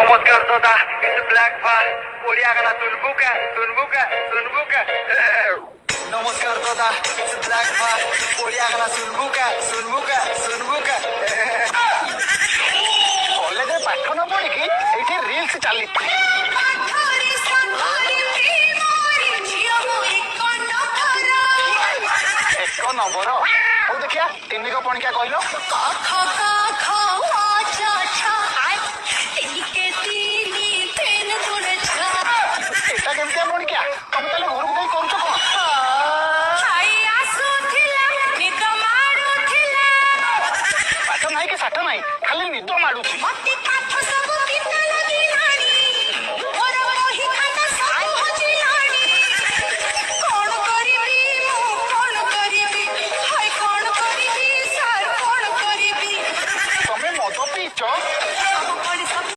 नमस्कार दादा it's black फार ओडिया गाना सुनबू का नमस्कार दादा इट्स ब्लैक फार ओडिया गाना सुनबू का कॉलेज पाठ न पढ़ी एठी रील्स चली एक नंबर हो देखिया तीन को पणिका कहलो এটা কেমতে পণিকা তুমি তাহলে ঘরକୁ যাই କରୁଛ କଣ ପାଠ ନାହିଁ କି ସାଠ ନାହିଁ ଖାଲି ନିଦ ମାଡୁଛି